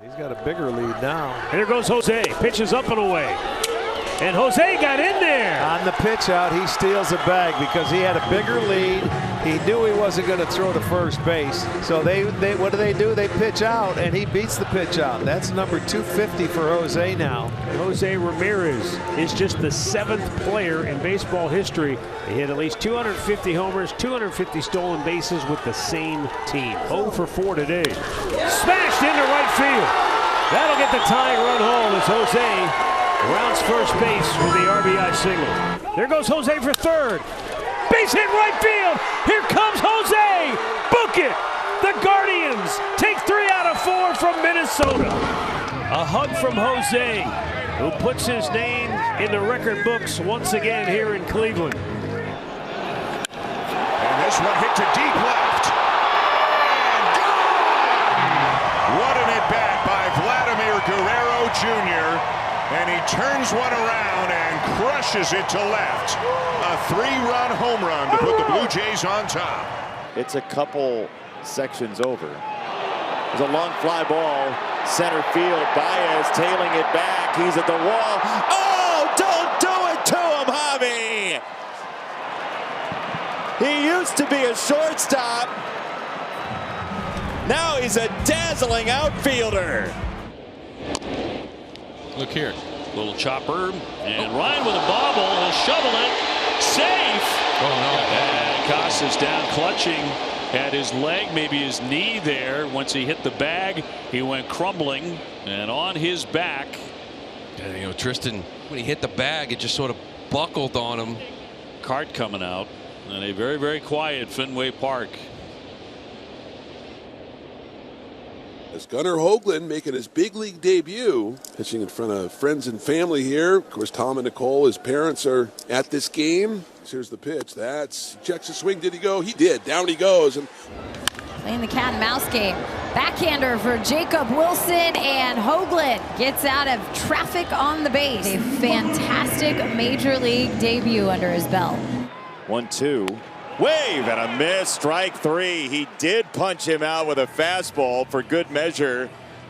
He's got a bigger lead now. Here goes Jose, pitches up and away. And Jose got in there. On the pitch out, he steals a bag because he had a bigger lead. He knew he wasn't going to throw to first base. So they what do? They pitch out, and he beats the pitch out. That's number 250 for Jose now. Jose Ramirez is just the 7th player in baseball history to hit at least 250 homers, 250 stolen bases with the same team. 0 for 4 today. Smashed into right field. That'll get the tying run home as Jose rounds first base with the RBI single. There goes Jose for third. Base hit right field. Here comes Jose. Book it. The Guardians take 3 out of 4 from Minnesota. A hug from Jose, who puts his name in the record books once again here in Cleveland. And this one hit to deep left. And gone! What an at-bat by Vladimir Guerrero Jr. And he turns one around and crushes it to left. A 3-run home run to put the Blue Jays on top. It's a couple sections over. There's a long fly ball, center field. Baez tailing it back. He's at the wall. Oh, don't do it to him, Javi! He used to be a shortstop. Now he's a dazzling outfielder. Look here, little chopper, and Ryan with a bobble, he'll shovel it, safe. Oh no! And Casas down, clutching at his leg, maybe his knee there. Once he hit the bag, he went crumbling, and on his back. And, you know, Tristan, when he hit the bag, it just sort of buckled on him. Cart coming out, and a very, very quiet Fenway Park. As Gunnar Hoagland making his big league debut, pitching in front of friends and family here. Of course, Tom and Nicole, his parents, are at this game. Here's the pitch. That's checks the swing. Did he go? He did. Down he goes. And playing the cat and mouse game. Backhander for Jacob Wilson, and Hoagland gets out of traffic on the base. A fantastic major league debut under his belt. 1-2. Wave and a miss. Strike 3. He did punch him out with a fastball for good measure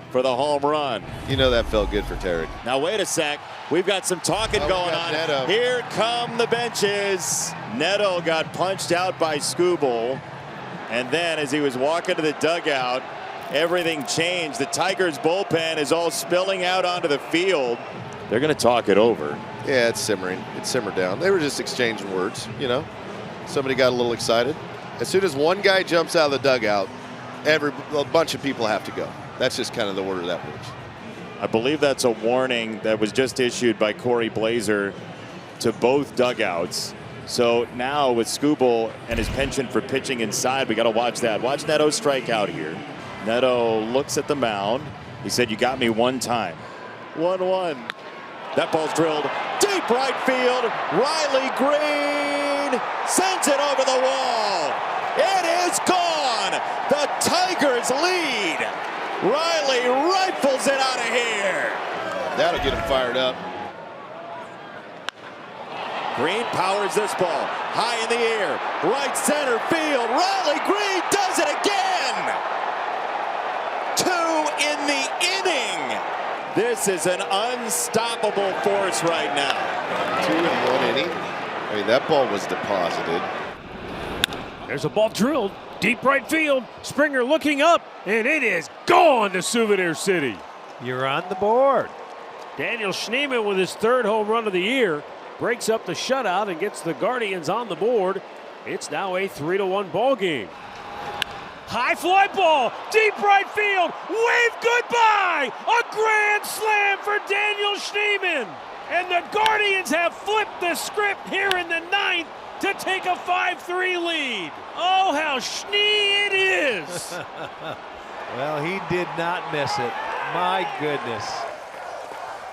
for the home run. You know that felt good for Tarek. Now wait a sec. We've got some talking going on. Neto. Here come the benches. Neto got punched out by Skubal. And then as he was walking to the dugout, everything changed. The Tigers bullpen is all spilling out onto the field. They're going to talk it over. Yeah, it's simmering. It simmered down. They were just exchanging words, you know. Somebody got a little excited. As soon as one guy jumps out of the dugout, a bunch of people have to go. That's just kind of the order of that pitch. I believe that's a warning that was just issued by Corey Blazer to both dugouts. So now with Skubal and his penchant for pitching inside, we got to watch that. Watch Neto strike out here. Neto looks at the mound. He said, "You got me one time." 1-1. That ball's drilled deep right field. Riley Green sends it over the wall. It is gone. The Tigers lead. Riley rifles it out of here. That'll get him fired up. Green powers this ball high in the air. Right center field. Riley Green does it again. 2 in the inning. This is an unstoppable force right now. 2 in 1 inning. I mean, that ball was deposited. There's a ball drilled deep right field. Springer looking up, and it is gone to Souvenir City. You're on the board. Daniel Schneemann with his 3rd home run of the year breaks up the shutout and gets the Guardians on the board. It's now a 3-1 ball game. High fly ball, deep right field, wave goodbye! A grand slam for Daniel Schneemann! And the Guardians have flipped the script here in the 9th to take a 5-3 lead. Oh, how Schnee it is! Well, he did not miss it. My goodness.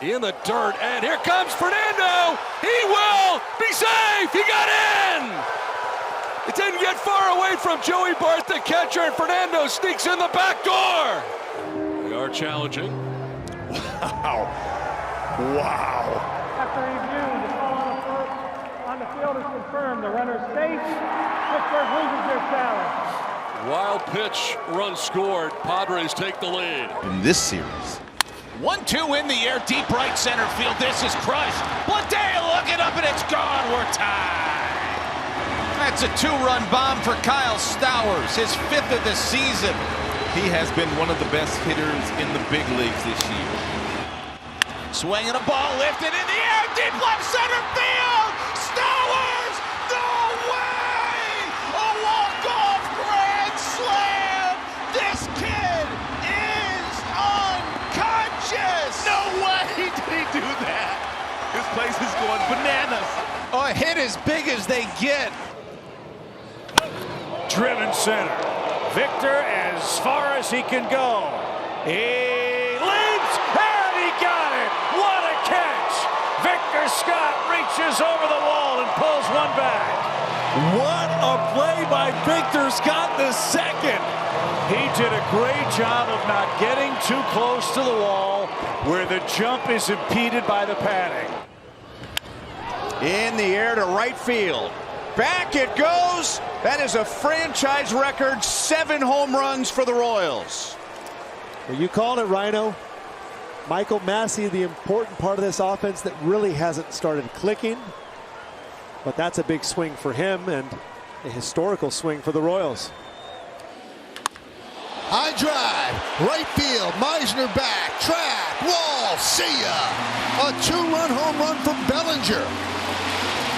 In the dirt, and here comes Fernando. He will be safe. He got in. It didn't get far away from Joey Barth, the catcher, and Fernando sneaks in the back door. They are challenging. Wow. Wow. After review, the call on the field is confirmed. The runner's safe. Pittsburgh loses their challenge. Wild pitch, run scored. Padres take the lead. In this series. 1-2 in the air, deep right center field. This is crushed. Bledea looking up and it's gone. We're tied. That's a 2-run bomb for Kyle Stowers, his 5th of the season. He has been one of the best hitters in the big leagues this year. Swinging a ball lifted in the air, deep left center field. Stowers, no way! A walk-off grand slam. This kid is unconscious. No way did he do that. This place is going bananas. A hit as big as they get. Driven center. Victor as far as he can go. He leaps and he got it. What a catch. Victor Scott reaches over the wall and pulls one back. What a play by Victor Scott the second. He did a great job of not getting too close to the wall where the jump is impeded by the padding. In the air to right field. Back it goes. That is a franchise record, 7 home runs for the Royals. Well, you called it, Rhino. Michael Massey, the important part of this offense that really hasn't started clicking. But that's a big swing for him and a historical swing for the Royals. High drive, right field, Meisner back, track, wall, see ya. A 2-run home run for Bellinger.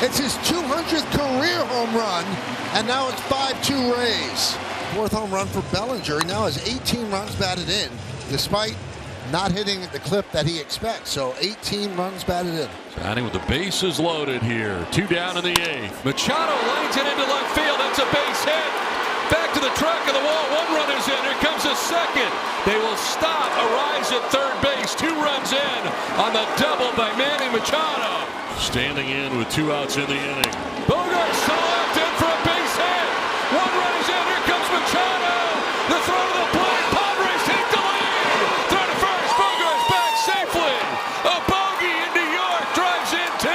It's his 200th career home run, and now it's 5-2 Rays. 4th home run for Bellinger. He now has 18 runs batted in, despite not hitting the clip that he expects. So 18 runs batted in. Batting with the bases loaded here. 2 down in the 8th. Machado lines it into left field. That's a base hit. Back to the track of the wall. 1 run is in. Here comes a second. They will stop. Arise at third base. 2 runs in on the double by Manny Machado. Standing in with 2 outs in the inning. Bogarts to left in for a base hit. 1 run is in. Here comes Machado. The throw to the plate. Padres take the lead. Throw to first. Bogarts back safely. A bogey in New York drives in 2.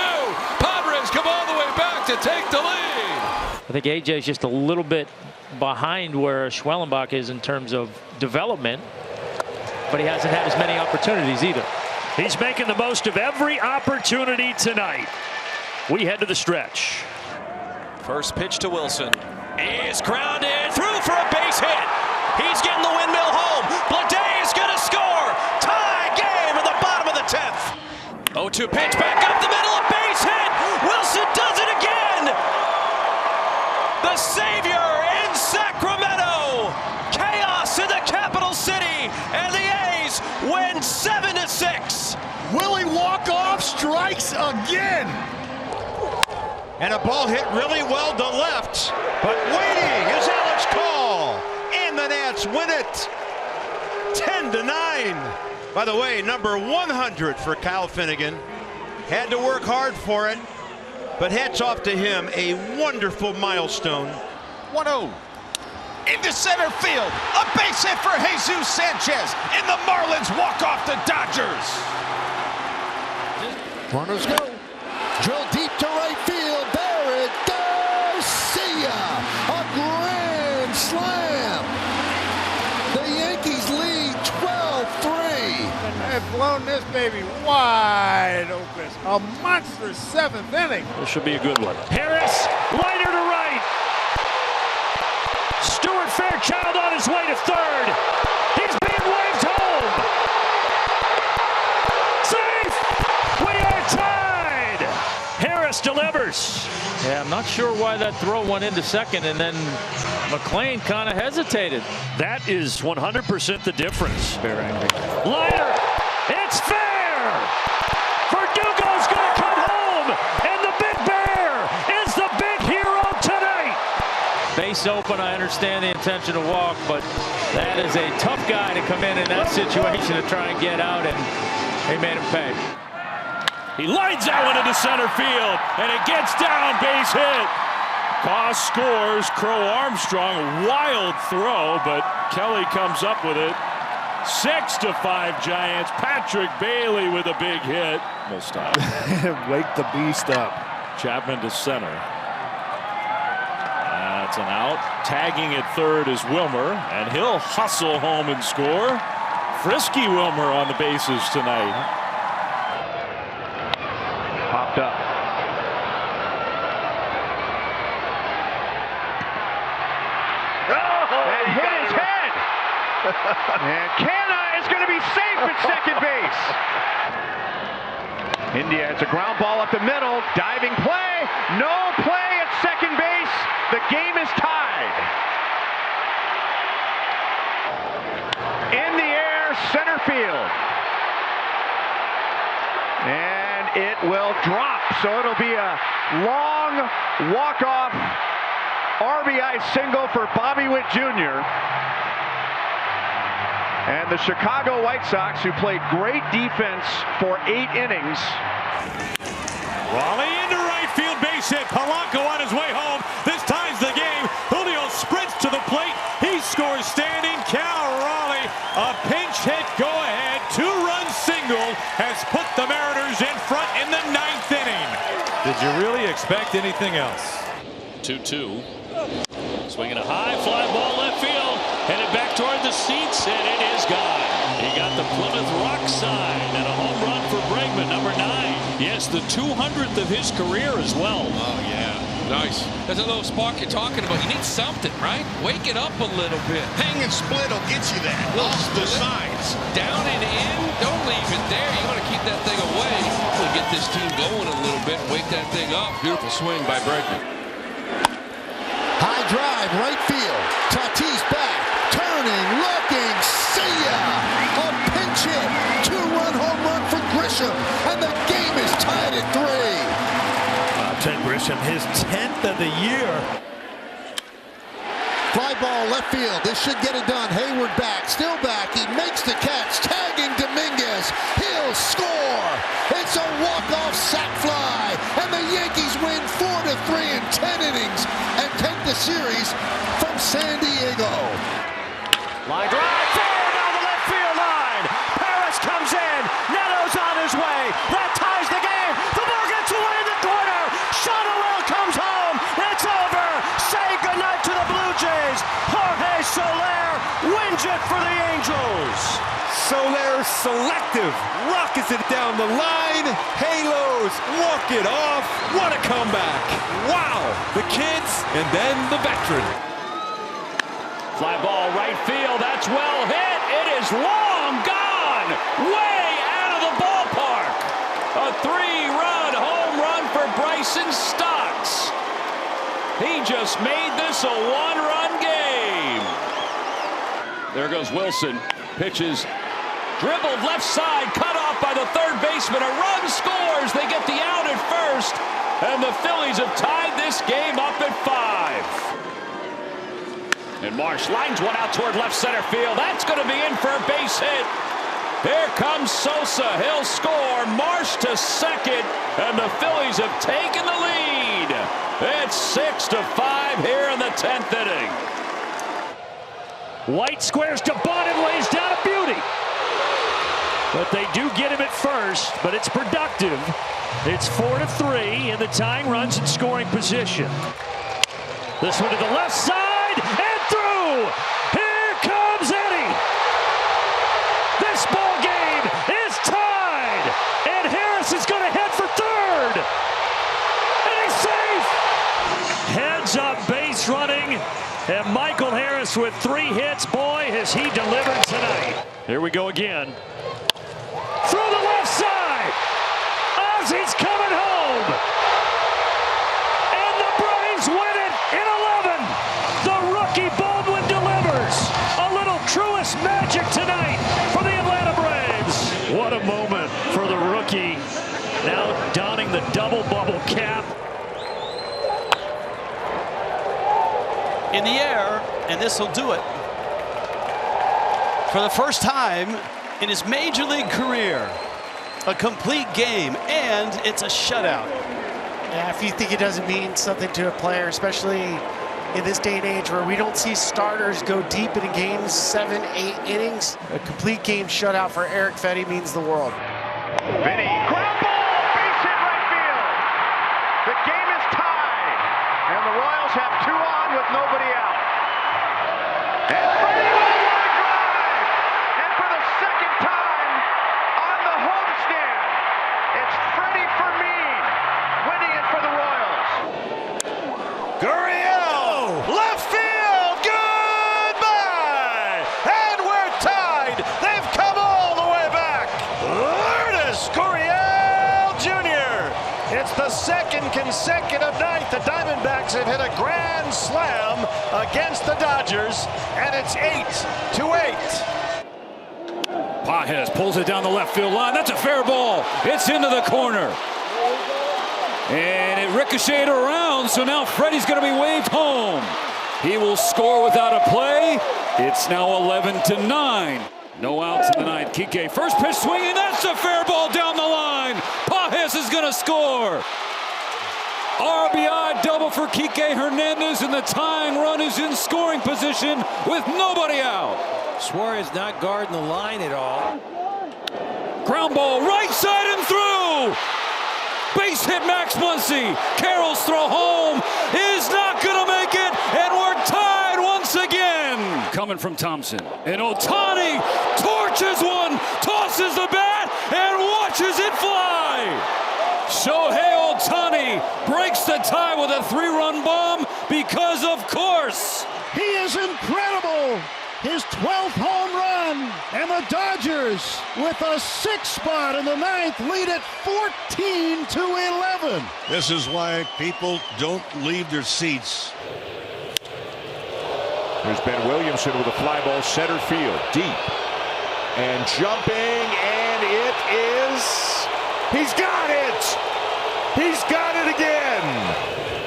Padres come all the way back to take the lead. I think AJ is just a little bit behind where Schwellenbach is in terms of development, but he hasn't had as many opportunities either. He's making the most of every opportunity tonight. We head to the stretch. First pitch to Wilson. Is grounded through for a base hit. He's getting the windmill home. Bledea is going to score. Tie game in the bottom of the 10th. 0-2 pitch back up the middle. A base hit. Wilson does it again. The savior in Sacramento. Chaos in the capital city. And the A's win 7-6. Will he walk off? Strikes again. And a ball hit really well to left. But waiting is Alex Call. And the Nats win it 10-9. By the way, number 100 for Kyle Finnegan. Had to work hard for it. But hats off to him. A wonderful milestone. 1-0. Into center field. A base hit for Jesus Sanchez. And the Marlins walk off the Dodgers. Runners go. Drill deep to right field. There it goes. See ya. A grand slam. The Yankees lead 12-3. They've blown this baby wide open. A monster 7th inning. This should be a good one. Harris, liner to right. Stuart Fairchild on his way to third. He's being waved home. Safe. We are tied. Harris delivers. Yeah, I'm not sure why that throw went into second, and then McClain kind of hesitated. That is 100% the difference. Liner. It's fair. Verdugo's going to come home, and the Big Bear is the big hero tonight. Base open, I understand the intention to walk, but that is a tough guy to come in that situation to try and get out, and they made him pay. He lines that one into center field, and it gets down, base hit. Goss scores. Crow Armstrong, wild throw, but Kelly comes up with it. 6-5 Giants. Patrick Bailey with a big hit. We'll stop. Wake the beast up. Chapman to center. That's That's an out. Tagging at third is Wilmer, and he'll hustle home and score. Frisky Wilmer on the bases tonight. Popped up. And hit his head. And Canna is going to be safe at second base. India, it's a ground ball up the middle. Diving play. No play at second base. The game is tied. In the air, center field. And it will drop. So it'll be a long walk-off RBI single for Bobby Witt Jr. And the Chicago White Sox, who played great defense for 8 innings. Raleigh into right field, base hit. Polanco on his way home. This ties the game. Julio sprints to the plate. He scores standing. Cal Raleigh, a pinch hit, go ahead. 2-run single has put the Mariners in front in the 9th inning. Did you really expect anything else? 2-2. Swinging a high fly ball left field, headed back toward the seats, and it is gone. He got the Plymouth Rock sign and a home run for Bregman, number 9. Yes, the 200th of his career as well. Oh, yeah. Nice. That's a little spark you're talking about. You need something, right? Wake it up a little bit. Hang and split will get you that. Off the sides. Down and in. Don't leave it there. You want to keep that thing away. We'll get this team going a little bit. Wake that thing up. Beautiful swing by Bregman. High drive, right field. Tatis back, turning, looking, see ya! A pinch hit, 2-run home run for Grisham, and the game is tied at 3. Ted Grisham, his 10th of the year. Fly ball left field. This should get it done. Hayward back, still back. He makes the catch, tagging Dominguez. He'll score. It's a walk-off sac fly, and the Yankees win 4-3 in 10 innings and take the series from San Diego. Line drive forward down the left field line. Paris comes in. Neto's on his way. That ties the game. The ball gets away in the corner. Shotwell comes home. It's over. Say goodnight to the Blue Jays. Jorge Soler wins it for the Angels. Soler selective. Rockets it down the line. Halos walk it off. What a comeback. Wow. The kids and then the veteran. Fly ball right field. That's well hit. It is long gone. Way out of the ballpark. A 3-run home run for Bryson Stocks. He just made this a 1-run game. There goes Wilson. Pitches. Dribbled left side. Cut off by the third baseman. A run scores. They get the out at first. And the Phillies have tied this game up at 5. And Marsh lines one out toward left center field. That's going to be in for a base hit. Here comes Sosa. He'll score. Marsh to second. And the Phillies have taken the lead. It's 6-5 here in the 10th inning. White squares to Bond and lays down a beauty. But they do get him at first, but it's productive. It's 4-3 in the tying runs in scoring position. This one to the left side and through. Here comes Eddie. This ball game is tied, and Harris is going to head for third. And he's safe. Heads up base running, and Michael Harris with 3 hits. Boy, has he delivered tonight. Here we go again. Through the left side. Ozzy's coming home. And the Braves win it in 11. The rookie Baldwin delivers. A little Truist magic tonight for the Atlanta Braves. What a moment for the rookie. Now donning the double bubble cap. In the air, and this will do it. For the first time in his major league career, a complete game, and it's a shutout. Yeah, if you think it doesn't mean something to a player, especially in this day and age where we don't see starters go deep into games, 7, 8 innings, a complete game shutout for Eric Fetty means the world. Vinny, ground ball, base hit right field. The game is tied, and the Royals have 2 on with nobody out. And Freddie with a line drive. And for the second time on the homestand, it's Freddie Fermin winning it for the Royals. Gurriel, left field, goodbye! And we're tied. They've come all the way back. Lourdes Gurriel Jr. It's the second consecutive night the Diamondbacks have hit a grand slam against the Dodgers, and it's 8-8. Pages pulls it down the left field line. That's a fair ball. It's into the corner. And it ricocheted around, so now Freddie's going to be waved home. He will score without a play. It's now 11-9. No outs in the ninth. Kike, first pitch swinging. That's a fair ball down the line. Pages is going to score. RBI double for Kike Hernandez, and the tying run is in scoring position with nobody out. Suarez not guarding the line at all. Ground ball right side and through. Base hit Max Muncy. Carroll's throw home is not going to make it, and we're tied once again. Coming from Thompson. And Ohtani torches one, tosses the bat, and watches it fly. Shohei Ohtani breaks the tie with a 3-run bomb because, of course, He is incredible. His 12th home run, and the Dodgers with a 6th spot in the ninth lead it 14-11. This is why people don't leave their seats. There's Ben Williamson with a fly ball center field, deep. And jumping, and it is... He's got it! He's got it again!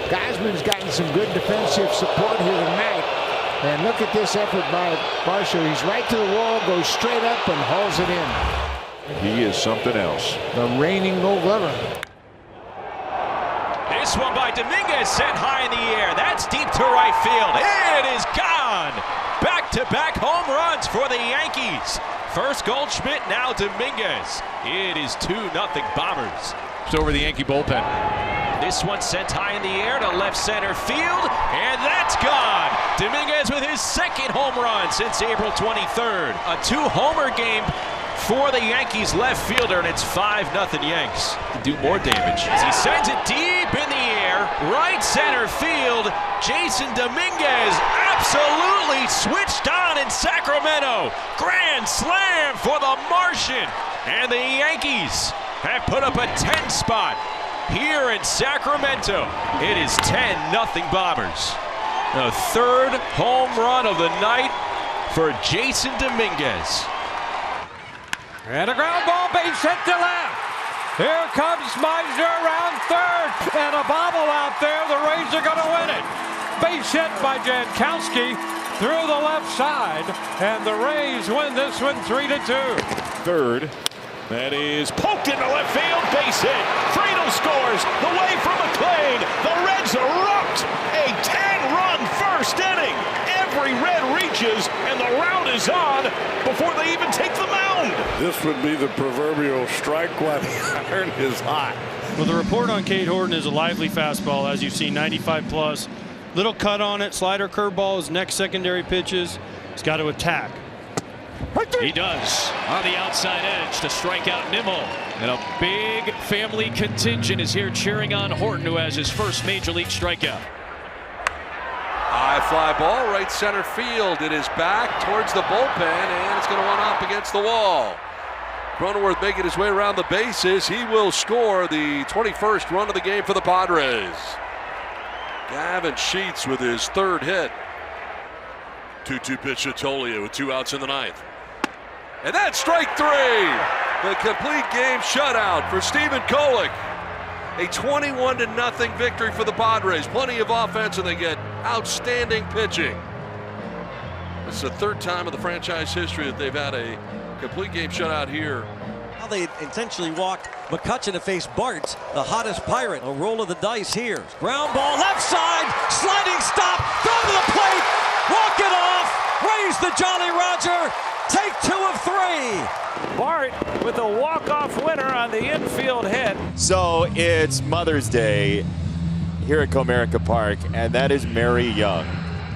Gausman's gotten some good defensive support here tonight. And look at this effort by Marshall. He's right to the wall, goes straight up, and hauls it in. He is something else. The reigning no-runner. This one by Dominguez sent high in the air. That's deep to right field. It is gone. Back-to-back home runs for the Yankees. First Goldschmidt, now Dominguez. It is 2-0 Bombers. It's over the Yankee bullpen. This one sent high in the air to left center field, and that's gone. Dominguez with his second home run since April 23rd. A 2-homer game for the Yankees left fielder, and it's 5-0 Yanks. To do more damage as he sends it deep in the air, right center field. Jason Dominguez absolutely switched on in Sacramento. Grand slam for the Martian, and the Yankees have put up a 10 spot here in Sacramento. It is 10-0 Bombers. The third home run of the night for Jason Dominguez. And a ground ball, base hit to left. Here comes Meisner around third. And a bobble out there. The Rays are going to win it. Base hit by Jankowski through the left side. And the Rays win this one 3-2. Third. That is poked into left field, base hit. Friedel scores, the way from McLean. The Reds erupt. A 10-run first inning. Every Red reaches, and the round is on before they even take the mound. This would be the proverbial strike while the iron is hot. Well, the report on Cade Horton is a lively fastball, as you've seen, 95 plus. Little cut on it, slider, curveball, his next secondary pitches. He's got to attack. He does on the outside edge to strike out Nimmo. And a big family contingent is here cheering on Horton, who has his first major league strikeout. High fly ball, right center field. It is back towards the bullpen, and it's going to run up against the wall. Cronenworth making his way around the bases. He will score the 21st run of the game for the Padres. Gavin Sheets with his third hit. 2-2 pitch to Toglia with 2 outs in the ninth. And that's strike 3. The complete game shutout for Stephen Kolek. A 21-0 victory for the Padres. Plenty of offense, and they get outstanding pitching. It's the third time in the franchise history that they've had a complete game shutout here. Now they intentionally walked McCutchen to face Bart, the hottest Pirate. A roll of the dice here. Ground ball, left side, sliding stop, throw to the plate, walk it off, raise the Jolly Roger, take 2 of 3. Bart with a walk-off winner on the infield hit. So it's Mother's Day here at Comerica Park, and that is Mary Young.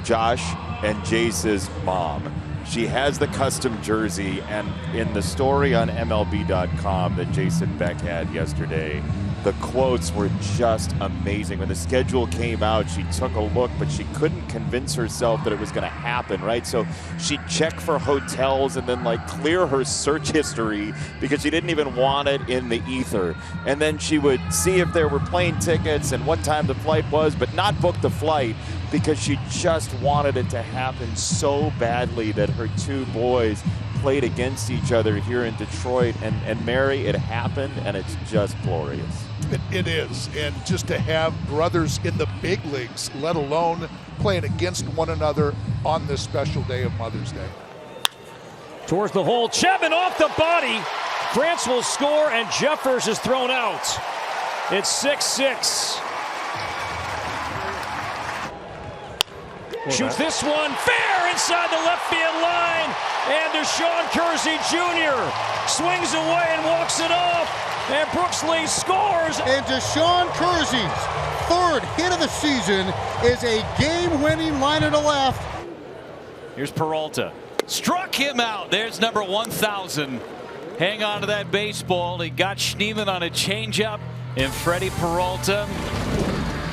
Josh and Jace's mom. She has the custom jersey, and in the story on MLB.com that Jason Beck had yesterday, the quotes were just amazing. When the schedule came out, she took a look, but she couldn't convince herself that it was going to happen, right? So she'd check for hotels and then like clear her search history because she didn't even want it in the ether. And then she would see if there were plane tickets and what time the flight was, but not book the flight because she just wanted it to happen so badly that her two boys played against each other here in Detroit. And Mary, it happened, and it's just glorious. It is, and just to have brothers in the big leagues, let alone playing against one another on this special day of Mother's Day. Towards the hole, Chapman off the body. France will score, and Jeffers is thrown out. It's 6-6. Shoots this one fair inside the left field line, and Deshaun Kersey Jr. swings away and walks it off, and Brooks Lee scores. And Deshaun Kersey's third hit of the season is a game-winning liner to left. Here's Peralta. Struck him out. There's number 1,000. Hang on to that baseball. He got Schneemann on a changeup, and Freddie Peralta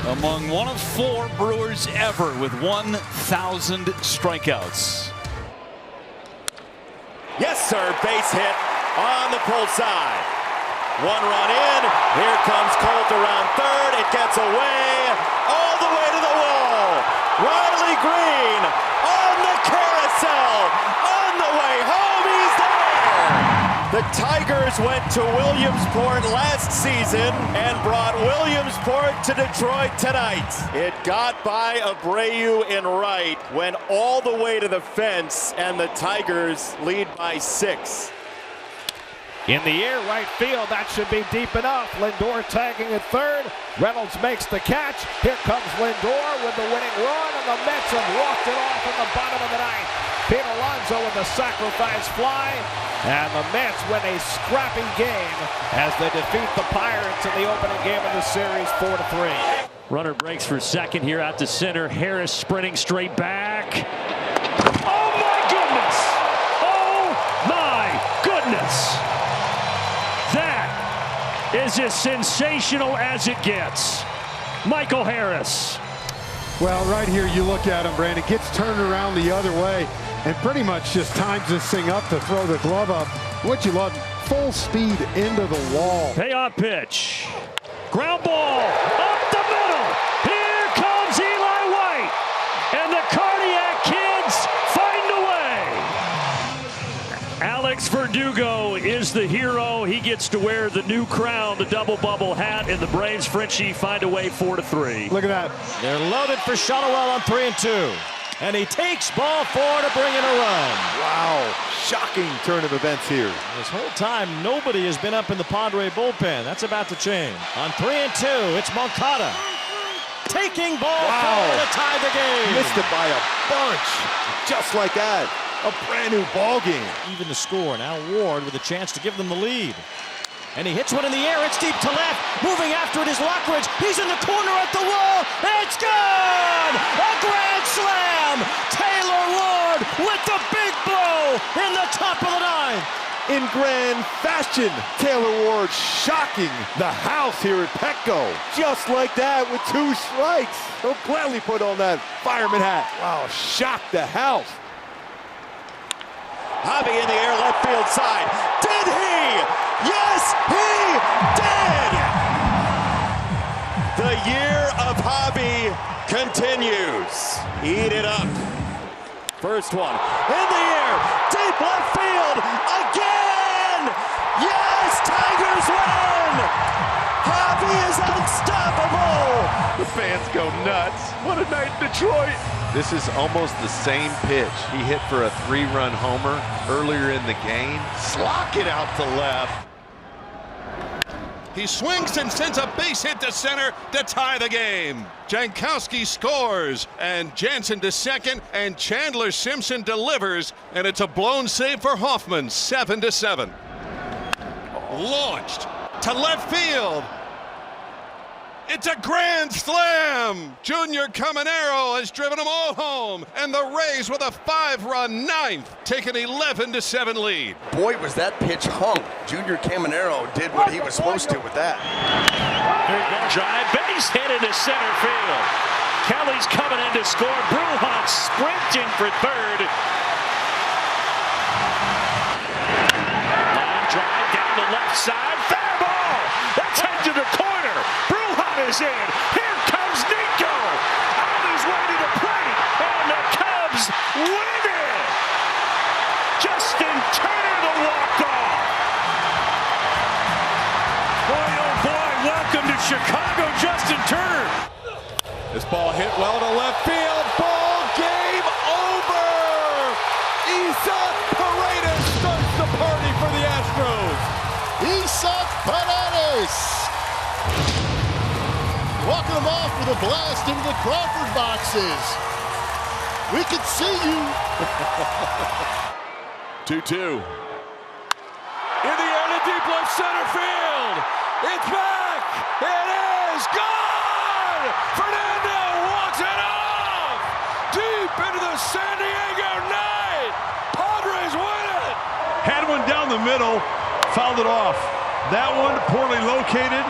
among one of 4 Brewers ever with 1,000 strikeouts. Yes, sir. Base hit on the pull side. 1 run in. Here comes Colt around third. It gets away all the way to the wall. Riley Green on the carousel. On the way home, he's there. The Tigers went to Williamsport last season and brought Williamsport to Detroit tonight. It got by Abreu in right, went all the way to the fence, and the Tigers lead by 6. In the air, right field, that should be deep enough. Lindor tagging at third. Reynolds makes the catch. Here comes Lindor with the winning run, and the Mets have walked it off in the bottom of the ninth. Pete Alonso with the sacrifice fly, and the Mets win a scrappy game as they defeat the Pirates in the opening game of the series 4-3. Runner breaks for second here out to center. Harris sprinting straight back. Oh my goodness! Oh my goodness! That is as sensational as it gets. Michael Harris. Well, right here you look at him, Brandon, gets turned around the other way and pretty much just times this thing up to throw the glove up. What you love, full speed into the wall. Payoff pitch. Ground ball up the middle. Here comes Eli White. And the Cardiac Kids find a way. Alex Verdugo is the hero. He gets to wear the new crown, the double bubble hat, and the Braves Frenchie find a way 4-3. Look at that. They're loaded for Shotwell on 3-2. And he takes ball 4 to bring in a run. Wow, shocking turn of events here. This whole time, nobody has been up in the Padre bullpen. That's about to change. On 3-2, it's Moncada. Taking ball 4 to tie the game. Missed it by a bunch. Just like that. A brand new ball game. Even the score. Now Ward with a chance to give them the lead. And he hits one in the air. It's deep to left. Moving after it is Lockridge. He's in the corner at the wall. It's gone! A grand slam! Taylor Ward with the big blow in the top of the ninth. In grand fashion, Taylor Ward shocking the house here at Petco. Just like that with 2 strikes. He'll gladly put on that fireman hat. Wow, shocked the house. Javi in the air, left field side. Did he? Yes, he did! The year of Javi continues. Eat it up. First one in the air, deep left field again! Yes, Tigers win! Javi is unstoppable! The fans go nuts. What a night in Detroit. This is almost the same pitch. He hit for a 3-run homer earlier in the game. Slock it out to left. He swings and sends a base hit to center to tie the game. Jankowski scores, and Jansen to second, and Chandler Simpson delivers, and it's a blown save for Hoffman, 7-7. Launched to left field. It's a grand slam! Junior Caminero has driven them all home, and the Rays with a 5-run ninth take an 11-7 lead. Boy, was that pitch hung. Junior Caminero did what he was supposed to with that. Drive, base hit into center field. Kelly's coming in to score. Brujan sprinting for third. Line drive down the left side. Fair ball. That's head to the corner. Brujan is in. Here comes Nico. On his way to the plate. And the Cubs win it. Justin Turner, the walk-off. Boy, oh boy, welcome to Chicago, Justin Turner. This ball hit well to left field. Ball game over. Isaac Paredes starts the party for the Astros. Isaac Paredes walking them off with a blast into the Crawford boxes. We can see you. 2-2. In the air to deep left center field. It's back. It is gone. Fernando walks it off. Deep into the San Diego night. Padres win it. Had one down the middle, fouled it off. That one poorly located,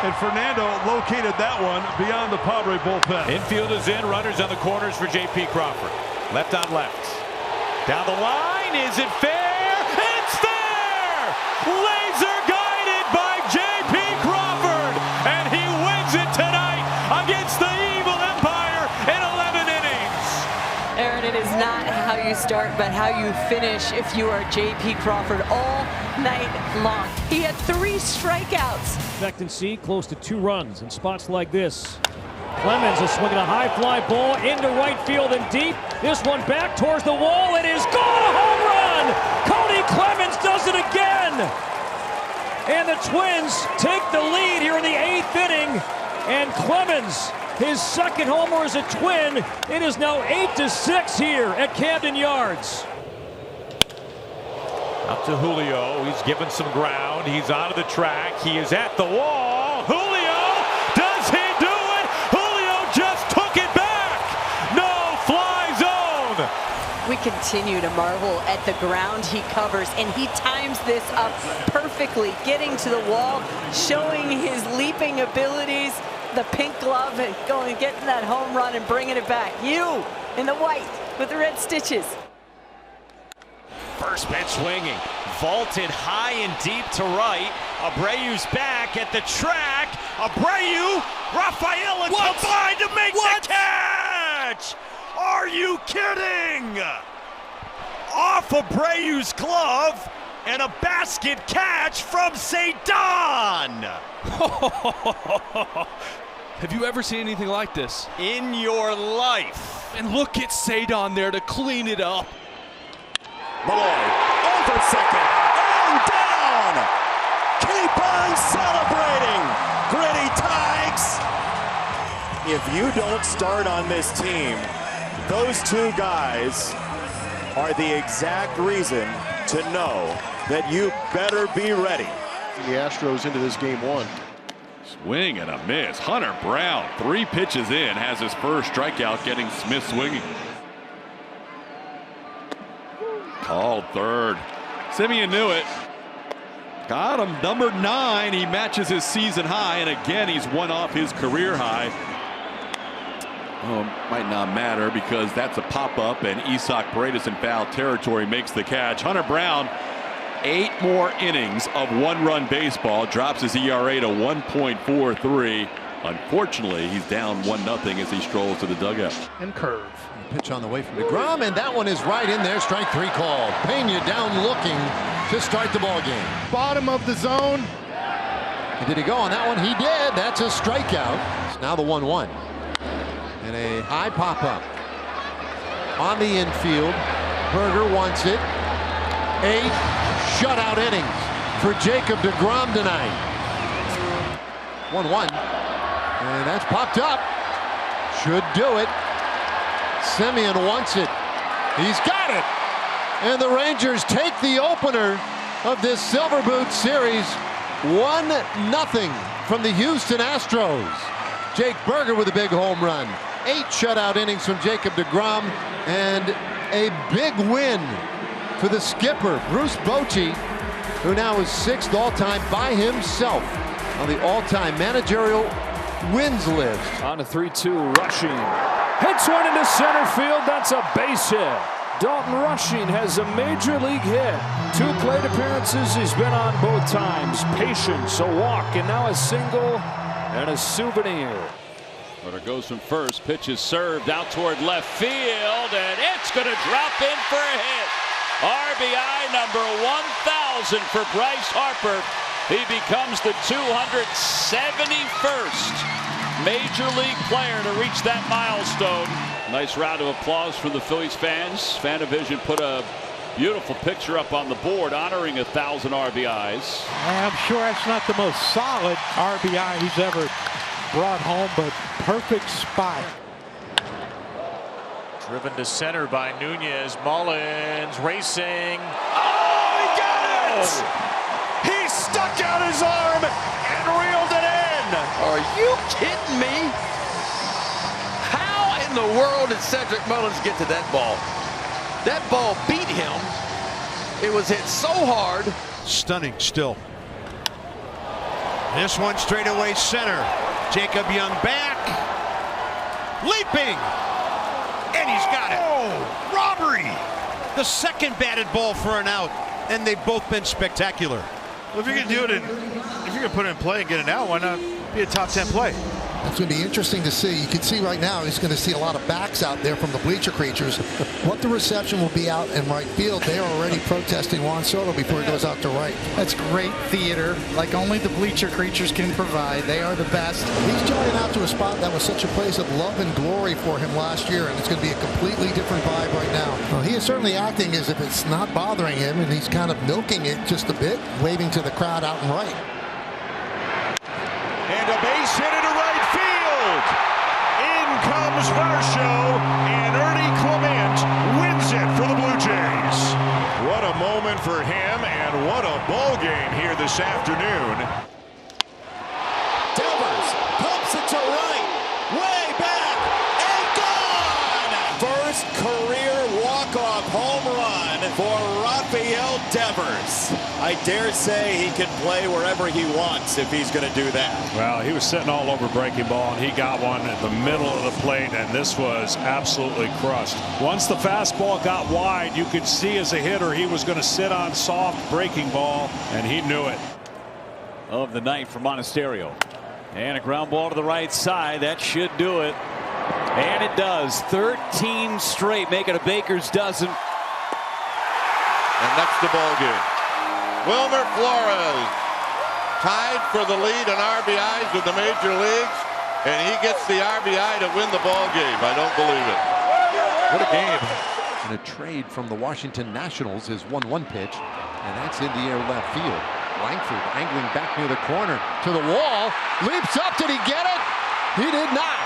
and Fernando located that one beyond the Padre bullpen. Infield is in, runners on the corners for J.P. Crawford. Left on left. Down the line, is it fair? It's there! Laser guided by J.P. Crawford, and he wins it tonight against the evil Empire in 11 innings. Aaron, it is not how you start, but how you finish if you are J.P. Crawford all night long. He had 3 strikeouts. Expectancy close to 2 runs in spots like this. Clemens is swinging a high fly ball into right field and deep. This one back towards the wall. It is gone. A home run. Cody Clemens does it again. And the Twins take the lead here in the 8th inning. And Clemens, his second homer as a Twin. It is now 8-6 here at Camden Yards. Up to Julio. He's given some ground. He's onto the track. He is at the wall. Julio, does he do it? Julio just took it back. No fly zone. We continue to marvel at the ground he covers, and he times this up perfectly, getting to the wall, showing his leaping abilities, the pink glove, and getting that home run and bringing it back. You in the white with the red stitches. First pitch swinging, vaulted high and deep to right. Abreu's back at the track. Abreu, Rafaela combined to make the catch. Are you kidding? Off Abreu's glove and a basket catch from Cedon. Have you ever seen anything like this? In your life. And look at Cedon there to clean it up. Malloy over second and down. Keep on celebrating, Gritty Tigers. If you don't start on this team, those 2 guys are the exact reason to know that you better be ready. The Astros into this game 1. Swing and a miss. Hunter Brown, 3 pitches in, has his first strikeout, getting Smith swinging. Called third. Simeon knew it. Got him. Number 9. He matches his season high, and again he's one off his career high. Oh, might not matter because that's a pop-up, and Isaac Paredes in foul territory makes the catch. Hunter Brown, 8 more innings of 1-run baseball, drops his ERA to 1.43. Unfortunately, he's down 1-0 as he strolls to the dugout. And curve. Pitch on the way from DeGrom, and that one is right in there. Strike 3 called. Pena down looking to start the ball game. Bottom of the zone. And did he go on that one? He did. That's a strikeout. It's now the 1-1. And a high pop-up. On the infield. Berger wants it. 8 shutout innings for Jacob DeGrom tonight. 1-1. And that's popped up. Should do it. Simeon wants it. He's got it. And the Rangers take the opener of this Silver Boot Series 1-0 from the Houston Astros. Jake Berger with a big home run. 8 shutout innings from Jacob deGrom, and a big win for the skipper, Bruce Bochy, who now is 6th all-time by himself on the all-time managerial wins list. On a 3-2, Rushing hits one into center field. That's a base hit. Dalton Rushing has a major league hit. 2 plate appearances, he's been on both times. Patience, a walk, and now a single and a souvenir. Runner goes from first. Pitch is served out toward left field, and it's going to drop in for a hit. RBI number 1,000 for Bryce Harper. He becomes the 271st major league player to reach that milestone. Nice round of applause from the Phillies fans. Fanavision put a beautiful picture up on the board honoring 1,000 RBIs. I'm sure that's not the most solid RBI he's ever brought home, but perfect spot. Driven to center by Nunez. Mullins racing. Oh, he got it! He stuck out his arm and reeled it in. Are you kidding me? How in the world did Cedric Mullins get to that ball? That ball beat him. It was hit so hard. Stunning still. This one straight away center. Jacob Young back. Leaping. And he's got it. Oh, robbery. The second batted ball for an out. And they've both been spectacular. Well, if you're going to do it, if you're going to put it in play and get it out, why not be a top 10 play? That's going to be interesting to see. You can see right now he's going to see a lot of backs out there from the bleacher creatures. What the reception will be out in right field. They are already protesting Juan Soto before he goes out to right. That's great theater, like only the bleacher creatures can provide. They are the best. He's jogging out to a spot that was such a place of love and glory for him last year, and it's going to be a completely different vibe right now. Well, he is certainly acting as if it's not bothering him, and he's kind of milking it just a bit, waving to the crowd out and right. And a base hit into right field. In comes Varsho, and Ernie Clement wins it for the Blue Jays. What a moment for him, and what a ball game here this afternoon. Devers pumps it to right, way back, and gone! First career walk-off home run for Rafael Devers. I dare say he can play wherever he wants if he's going to do that. Well, he was sitting all over breaking ball, and he got one at the middle of the plate, and this was absolutely crushed. Once the fastball got wide, you could see as a hitter he was going to sit on soft breaking ball, and he knew it. Of the night for Monasterio. And a ground ball to the right side. That should do it. And it does. 13 straight, making a Baker's dozen. And that's the ball game. Wilmer Flores tied for the lead in RBIs with the major leagues, and he gets the RBI to win the ball game. I don't believe it. What a game. And a trade from the Washington Nationals, his 1-1 pitch, and that's in the air left field. Langford angling back near the corner to the wall, leaps up. Did he get it? He did not.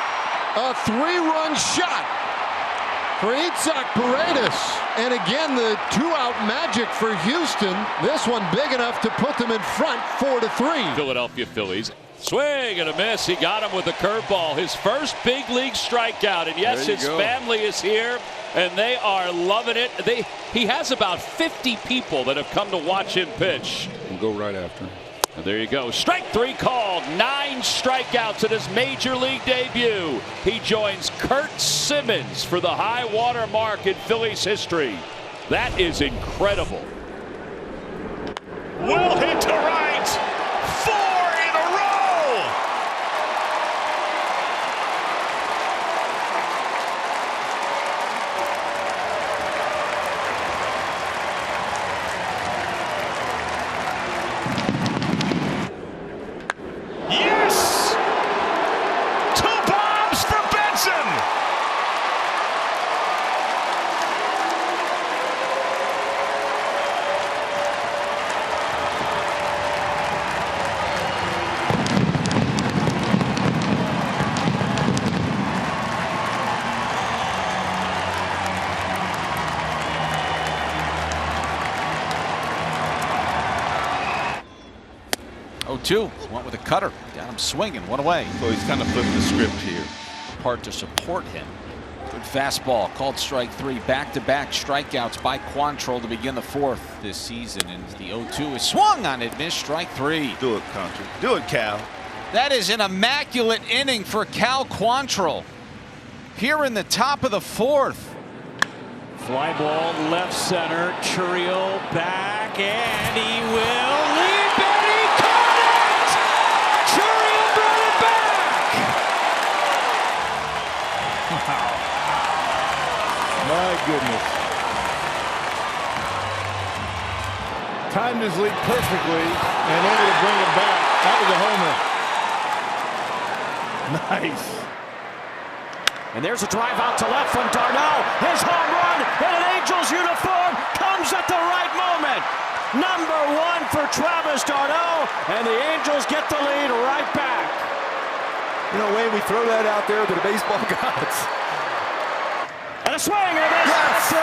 A 3-run shot for Itzhak Paredes. And again, the 2-out magic for Houston. This one big enough to put them in front 4-3. Philadelphia Phillies. Swing and a miss. He got him with a curveball. His first big league strikeout. And yes, his family is here, and they are loving it. He has about 50 people that have come to watch him pitch. We'll go right after him. And there you go. Strike 3 called. 9 strikeouts in his major league debut. He joins Kurt Simmons for the high water mark in Phillies history. That is incredible. Will hit to right. 4 in a row. Yes! 2 bombs for Benson. 0-2. Went with a cutter. Got him swinging. One away. So he's kind of flipping the script here. Part to support him. Good fastball. Called strike 3. Back-to-back strikeouts by Quantrill to begin the 4th this season. And the 0-2 is swung on it. Missed. Strike 3. Do it, Country. Do it, Cal. That is an immaculate inning for Cal Quantrill. Here in the top of the 4th. Fly ball left center. Churiel back, and he will leap, and he caught it! Churiel brought it back! Wow. My goodness. Timed his leap perfectly and able to bring it back. That was a homer. Nice. And there's a drive out to left from Darno. His home run in an Angels uniform comes at the right moment. Number 1 for Travis Darno, and the Angels get the lead right back. You know, Wayne, we throw that out there to the baseball gods. And a swing and a miss. Yes. 3.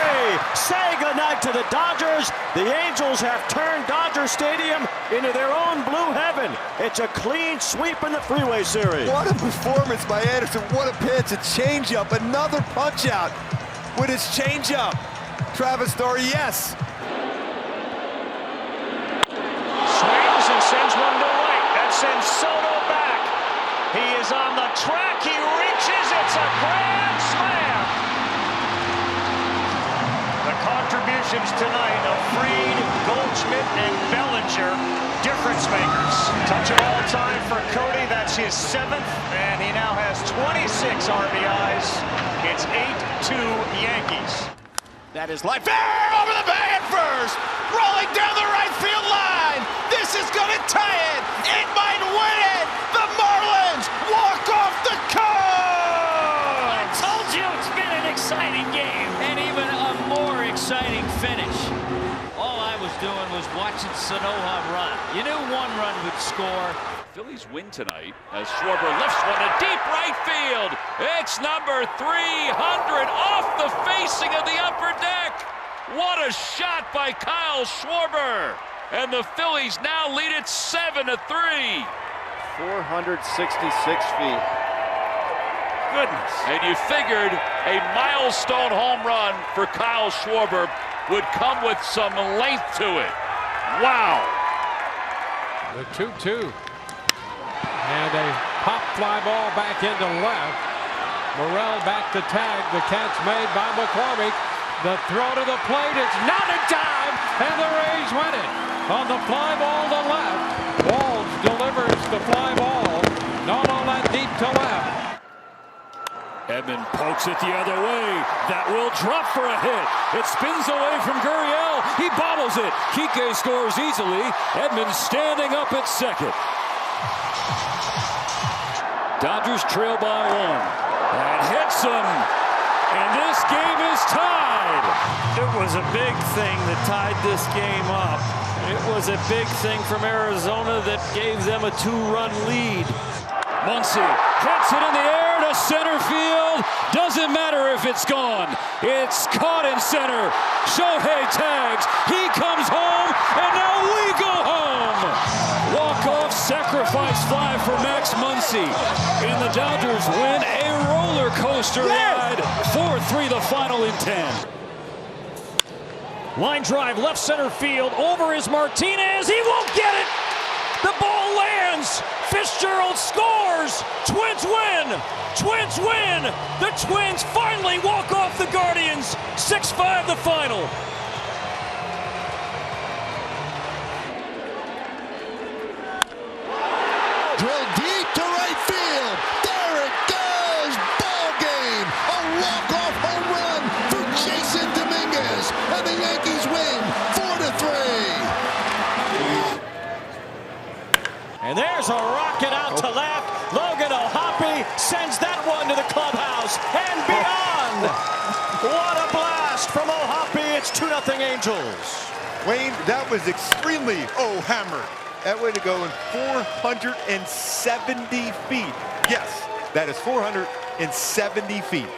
Say goodnight to the Dodgers. The Angels have turned Dodger Stadium into their own blue heaven. It's a clean sweep in the Freeway Series. What a performance by Anderson. What a pitch. A changeup. Another punch out with his changeup. Travis Darno, yes. Swings and sends one to right. That sends Soto back. He is on the track. He reaches. It's a grand slam. The contributions tonight of Fried, Goldschmidt, and Bellinger, difference makers. Touch of all time for Cody. That's his 7th, and he now has 26 RBIs. It's 8-2 Yankees. That is life. Fair over the bag at first. Rolling down the right field line. This is going to tie it. It might win it. The Marlins walk off the cone. I told you it's been an exciting game, and even a more exciting finish. All I was doing was watching Sanoha run. You knew one run would score. Phillies win tonight as Schwarber lifts one to deep right field. It's number 300 off the facing of the upper deck. What a shot by Kyle Schwarber. And the Phillies now lead it 7-3. 466 feet. Goodness. And you figured a milestone home run for Kyle Schwarber would come with some length to it. Wow. The 2-2. And a pop fly ball back into left. Morrell back to tag. The catch made by McCormick. The throw to the plate. It's not in time. And the Rays win it. On the fly ball to left. Walls delivers the fly ball. Not all that deep to left. Edman pokes it the other way. That will drop for a hit. It spins away from Gurriel. He bobbles it. Kike scores easily. Edman standing up at second. Dodgers trail by 1. And hits him. And this game is tied. It was a big thing that tied this game up. It was a big thing from Arizona that gave them a 2-run lead. Muncy hits it in the air to center field. Doesn't matter if it's gone. It's caught in center. Shohei tags. He comes home, and now we go home. Walk-off sacrifice fly for Max Muncy. And the Dodgers win a roller coaster ride. 4-3 the final in 10. Line drive left center field. Over is Martinez. He won't get it. The ball lands. Fitzgerald scores. Twins win. Twins win. The Twins finally walk off the Guardians. 6-5 the final. Drill deep to right field. There it goes. Ball game. A walk-off home run for Jason Dominguez. And the Yankees win 4-3. And there's a rocket out to left. Logan O'Hoppe sends that one to the clubhouse and beyond. What a blast from O'Hoppe. It's 2-0 Angels. Wayne, that was extremely hammered. That way to go in 470 feet. Yes, that is 470 feet.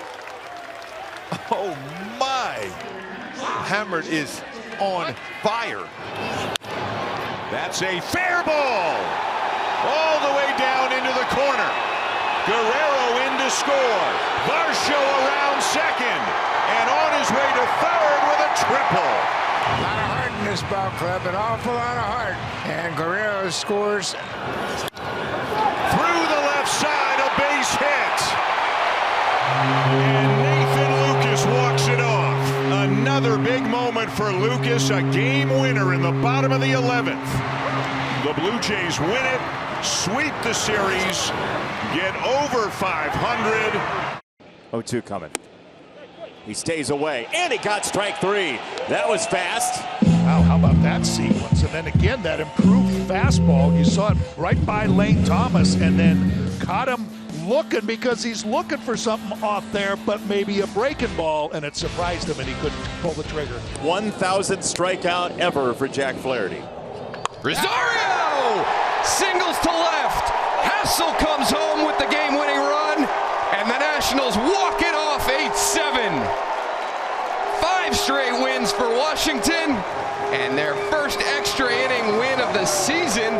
Oh my. Hammered is on fire. That's a fair ball. all the way down into the corner. Guerrero in to score. Varsho around second, and on his way to third with a triple. A lot of heart in this ball club, an awful lot of heart. And Guerrero scores. Through the left side, a base hit. And Nathan Lucas walks it off. Another big moment for Lucas, a game winner in the bottom of the 11th. The Blue Jays win it, sweep the series, get over 500. 0-2 coming. He stays away, and he got strike 3. That was fast. Wow, how about that sequence? And then again, that improved fastball. You saw it right by Lane Thomas, and then caught him looking because he's looking for something off there, but maybe a breaking ball, and it surprised him, and he couldn't pull the trigger. 1,000th strikeout ever for Jack Flaherty. Rosario singles to left. Hassel comes home with the game-winning run, and the Nationals walk it off 8-7. 5 straight wins for Washington, and their first extra inning win of the season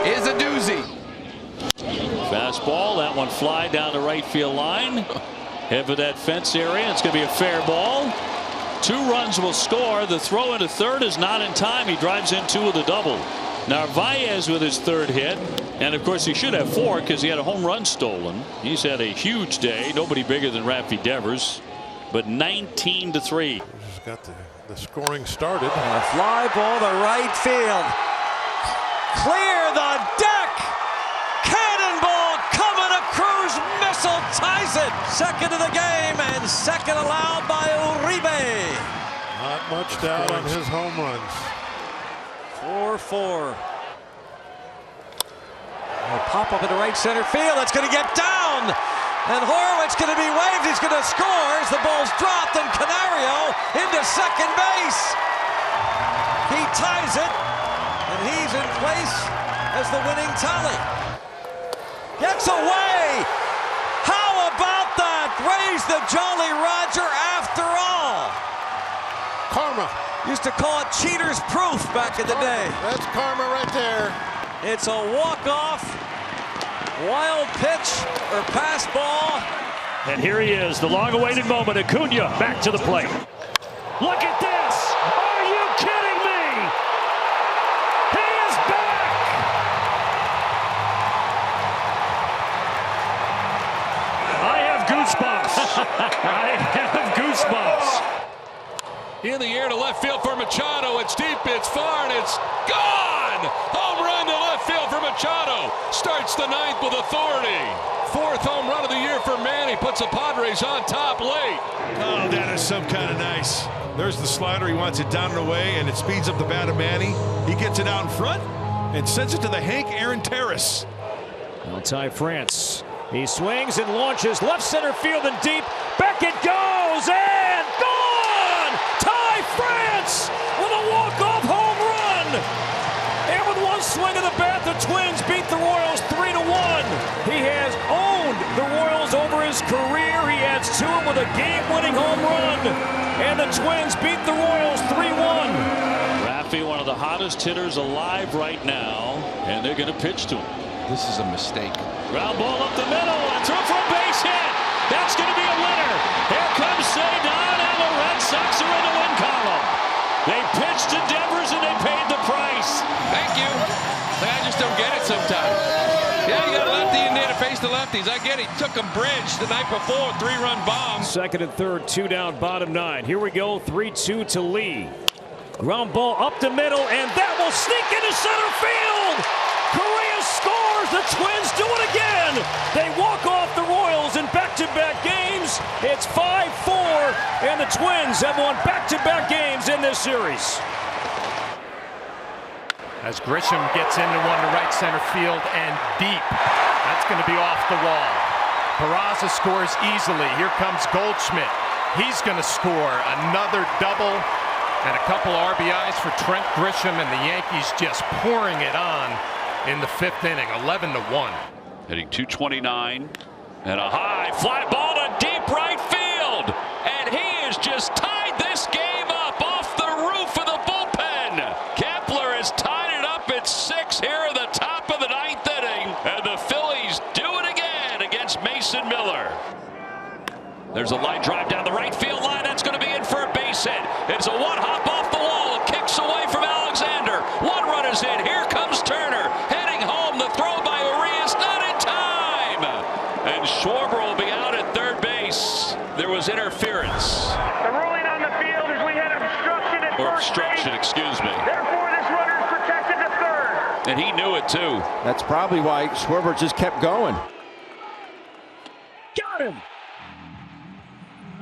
is a doozy. Fastball, that one fly down the right field line. Head for that fence area. It's going to be a fair ball. 2 runs will score. The throw into third is not in time. He drives in 2 with a double. Narvaez with his 3rd hit, and of course he should have 4 because he had a home run stolen. He's had a huge day. Nobody bigger than Rafi Devers, but 19-3. He's got the scoring started. And a fly ball to right field. Clear the deck. Cannonball coming. A cruise missile ties it. Second of the game, and second allowed by Uribe. Not much doubt on his home runs. 4-4. Pop up into right center field. That's going to get down. And Horwitz going to be waved. He's going to score as the ball's dropped, and Canario into second base. He ties it, and he's in place as the winning tally. Gets away. How about that? Raise the Jolly Roger after all. Karma. Used to call it cheater's proof back in the day. That's karma right there. It's a walk-off, wild pitch or pass ball. And here he is, the long-awaited moment. Acuna back to the plate. Look at this! Are you kidding me? He is back! I have goosebumps. I have goosebumps. In the air to left field for Machado. It's deep, it's far, and it's gone! Home run to left field for Machado. Starts the 9th with authority. 4th home run of the year for Manny. Puts the Padres on top late. Oh, that is some kind of nice. There's the slider. He wants it down and away, and it speeds up the bat of Manny. He gets it out in front and sends it to the Hank Aaron Terrace. Now Ty France. He swings and launches left center field and deep. Back it goes, and gone! Ty France with a walk-off home run! And with one swing of the bat, the Twins beat the Royals 3-1. He has owned the Royals over his career. He adds to it with a game-winning home run. And the Twins beat the Royals 3-1. Rafi, one of the hottest hitters alive right now, and they're going to pitch to him. This is a mistake. Ground ball up the middle, and throw for a base hit. That's going to be a winner. Here comes Cedon, and the Red Sox are in the win column. They pitched to Devers, and they paid the price. Thank you. I just don't get it sometimes. Yeah, you got a lefty in there to face the lefties. I get it. Took him bridge the night before, 3-run bomb. Second and third, 2 down, bottom 9. Here we go, 3-2 to Lee. Ground ball up the middle, and that will sneak into center field. Correa scores. The Twins do it again. They walk off the Royals in back-to-back games. It's 5-4, and the Twins have won back-to-back games in this series. As Grisham gets into one to right center field and deep. That's going to be off the wall. Peraza scores easily. Here comes Goldschmidt. He's going to score another double and a couple RBIs for Trent Grisham, and the Yankees just pouring it on in the 5th inning, 11-1. Hitting .229 and a high fly ball to deep right field, and he has just tied this game up off the roof of the bullpen. Kepler has tied it up at 6 here in the top of the 9th inning. There's a line drive down the right field line. That's going to be in for a base hit. It's a one-hop off the wall. It kicks away from Alexander. One run is in. Here comes Turner. Heading home. The throw by Urias. Not in time. And Schwarber will be out at third base. There was interference. The ruling on the field is we had obstruction at first obstruction, base. excuse me. Therefore, this runner is protected to third. And he knew it, too. That's probably why Schwarber just kept going. Got him!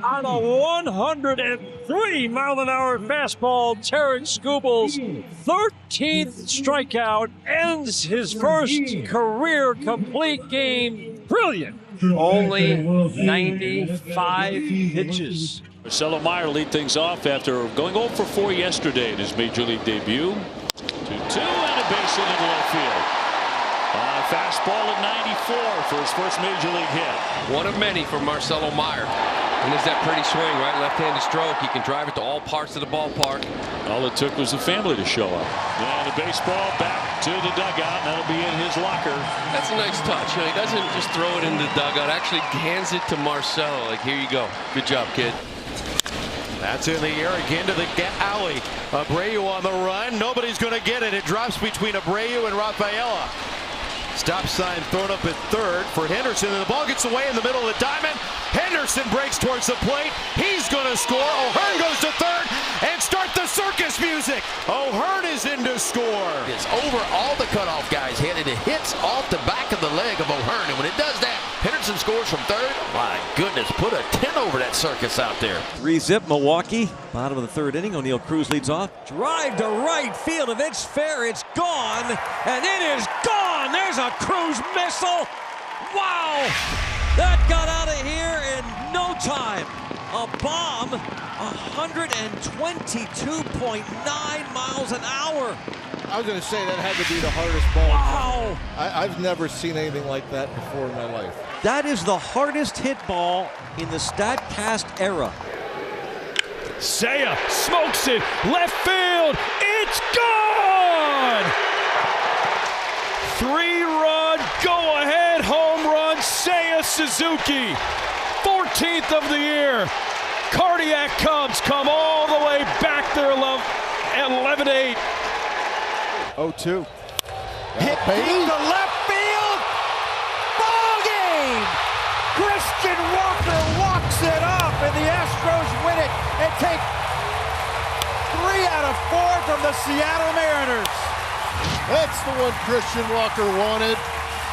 On a 103-mile-an-hour fastball, Terrence Skubel's 13th strikeout ends his first career complete game. Brilliant! Only 95 pitches. Marcelo Meyer lead things off after going 0 for 4 yesterday in his major league debut. 2-2 and a base hit into left field. Fastball at 94 for his first major league hit. One of many for Marcelo Meyer. And there's that pretty swing, right? Left-handed stroke. He can drive it to all parts of the ballpark. All it took was the family to show up. And the baseball back to the dugout. And that'll be in his locker. That's a nice touch. You know, he doesn't just throw it in the dugout. Actually hands it to Marcelo. Like, here you go. Good job, kid. That's in the air again to the alley. Abreu on the run. Nobody's going to get it. It drops between Abreu and Rafaela. Stop sign thrown up at third for Henderson, and the ball gets away in the middle of the diamond. Henderson breaks towards the plate. He's going to score. O'Hearn goes to third and start the circus music. O'Hearn is in to score. It's over all the cutoff guys hit, and it hits off the back of the leg of O'Hearn, and when it does that, Henderson scores from third. My goodness, put a 10 over that circus out there. 3-zip Milwaukee. Bottom of the third inning. O'Neal Cruz leads off. Drive to right field. If it's fair, it's gone. And it is gone. There's a Cruz missile. Wow. That got out of here in no time. A bomb. 122.9 miles an hour. I was going to say that had to be the hardest ball. Wow. I've never seen anything like that before in my life. That is the hardest hit ball in the StatCast era. Seiya smokes it, left field, it's gone! 3-run, go-ahead home run, Seiya Suzuki, 14th of the year. Cardiac Cubs come all the way back there, 11-8. 0-2. Hit deep to left field, ball game! Christian Walker walks it up, and the Astros win it and take 3 out of 4 from the Seattle Mariners. That's the one Christian Walker wanted.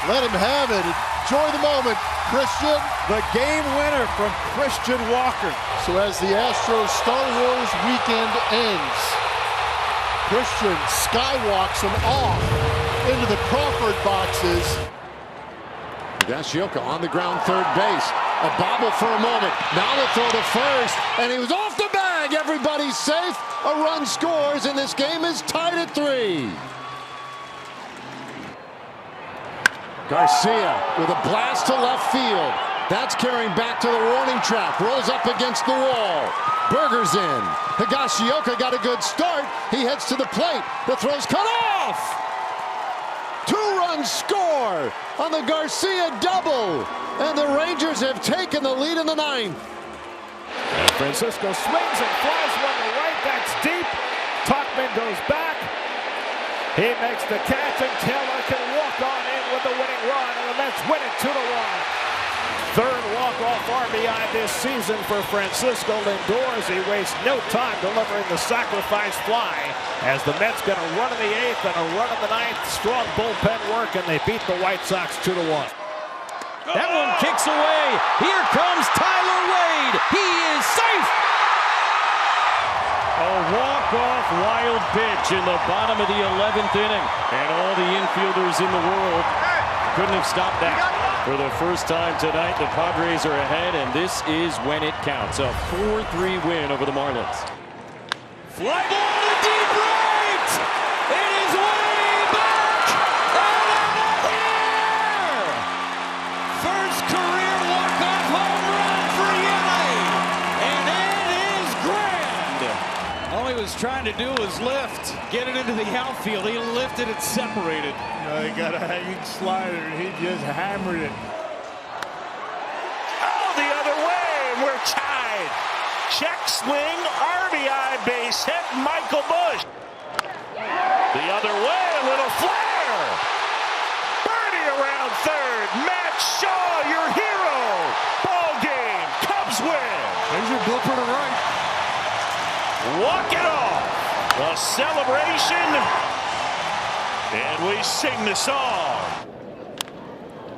Let him have it. Enjoy the moment, Christian. The game winner from Christian Walker. So as the Astros Star Wars weekend ends, Christian skywalks him off into the Crawford boxes. Higashioka on the ground, third base. A bobble for a moment. Now the throw to first, and he was off the bag. Everybody's safe. A run scores, and this game is tied at 3. Garcia with a blast to left field. That's carrying back to the warning track. Rolls up against the wall. Berger's in. Higashioka got a good start. He heads to the plate. The throw's cut off. 2-run score on the Garcia double. And the Rangers have taken the lead in the 9th. And Francisco swings and flies one to right. That's deep. Tauchman goes back. He makes the catch, and Taylor can walk on in with the winning run, and the Mets win it 2-1. Third walk-off RBI this season for Francisco Lindor as he wastes no time delivering the sacrifice fly. As the Mets get a run in the 8th and a run in the 9th, strong bullpen work, and they beat the White Sox 2-1. That one kicks away. Here comes Tyler Wade. He is safe. A walk-off wild pitch in the bottom of the 11th inning. And all the infielders in the world couldn't have stopped that. For the first time tonight, the Padres are ahead, and this is when it counts. A 4-3 win over the Marlins. Fly ball to deep right. It is way back. And out of here. First career walk-off home run for Yanni. And it is grand. All he was trying to do was lift, get it into the outfield. He lifted it, separated. He got a hanging slider, and he just hammered it. Oh, the other way. We're side. Check swing, RBI base hit, Michael Busch. The other way, a little flare. Birdie around third. Matt Shaw, your hero. Ball game. Cubs win. There's your blooper to right. Walk it off. A celebration. And we sing the song.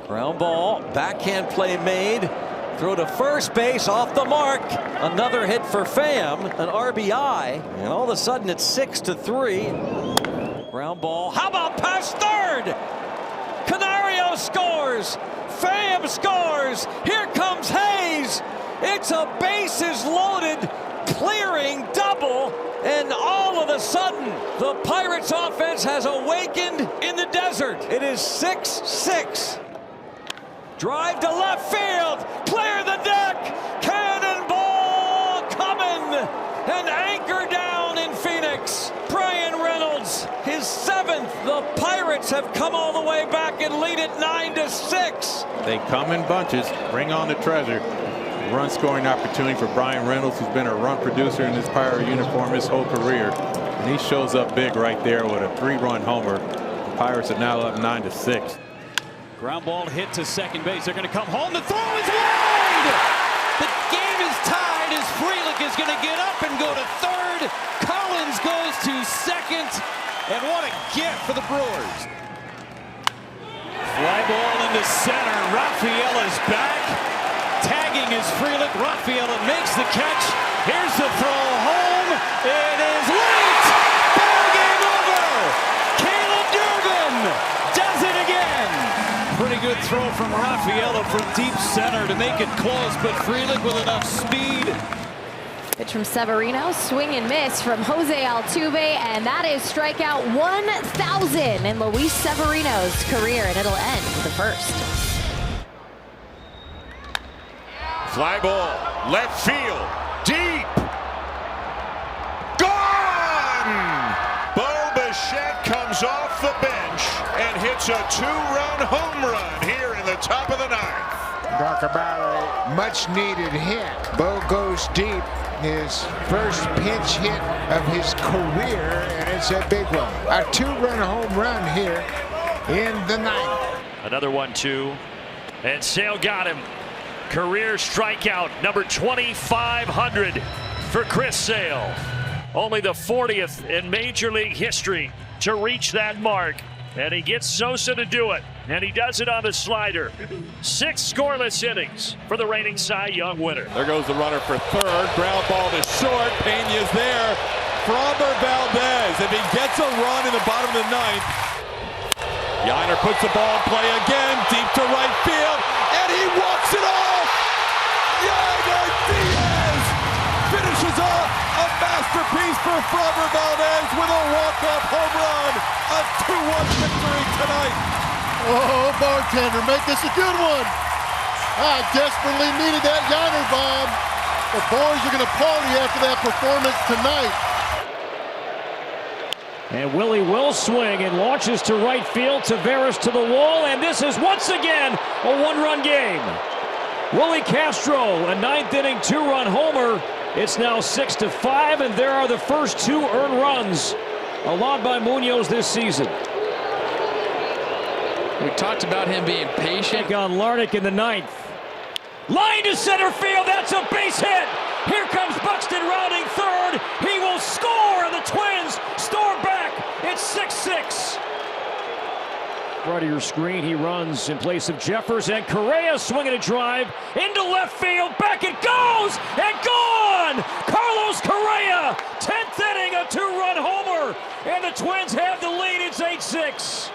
Ground ball, backhand play made. Throw to first base, off the mark. Another hit for Pham, an RBI, and all of a sudden it's 6-3. Ground ball, how about past third? Canario scores, Pham scores, here comes Hayes. It's a bases loaded, clearing double, and all of a sudden, the Pirates offense has awakened in the desert. It is 6-6. Drive to left field, clear the deck, cannonball coming, and anchor down in Phoenix. Brian Reynolds, his 7th. The Pirates have come all the way back and lead it 9-6. They come in bunches, bring on the treasure. Run scoring opportunity for Brian Reynolds, who's been a run producer in his Pirate uniform his whole career. And he shows up big right there with a 3-run homer. The Pirates are now up 9-6. Ground ball hit to second base. They're going to come home. The throw is wide! The game is tied as Frelick is going to get up and go to third. Collins goes to second. And what a gift for the Brewers. Fly ball into center. Rafael is back. Tagging is Frelick. Rafael makes the catch. Here's the throw home. It is late. Ball game over. Caleb Durbin does it again. Pretty good throw from Rafaela from deep center to make it close, but Frelick with enough speed. Pitch from Severino, swing and miss from Jose Altuve, and that is strikeout 1,000 in Luis Severino's career, and it'll end with the first. Fly ball, left field, deep. Gone! Bo Bichette comes off the bench and hits a 2-run home run here in the top of the 9th. Talk about a much-needed hit. Bo goes deep. His first pinch hit of his career, and it's a big one. A 2-run home run here in the 9th. Another 1-2. And Sale got him. Career strikeout number 2,500 for Chris Sale. Only the 40th in Major League history to reach that mark. And he gets Sosa to do it. And he does it on the slider. 6 scoreless innings for the reigning Cy Young winner. There goes the runner for third. Ground ball to short. Pena's there. Framber Valdez. If he gets a run in the bottom of the 9th. Yiner puts the ball in play again. Deep to right field. And he walks it off. Yainer Diaz finishes off a masterpiece for Framber Valdez with a walk-off home run. A 2-1 victory tonight. Oh, bartender, make this a good one. I desperately needed that Yiner bomb. The boys are going to party after that performance tonight. And Willie will swing and launches to right field. Taveras to the wall, and this is once again a 1-run game. Willie Castro, a 9th inning 2-run homer. It's now 6-5, and there are the first 2 earned runs allowed by Munoz this season. We talked about him being patient. On Larnach in the 9th. Line to center field, that's a base hit. Here comes Buxton rounding third. He will score, and the Twins storm back. It's 6-6. Right of your screen, he runs in place of Jeffers, and Correa swinging a drive into left field. Back it goes, and gone! Carlos Correa, 10th inning, a 2-run homer, and the Twins have the lead. It's 8-6.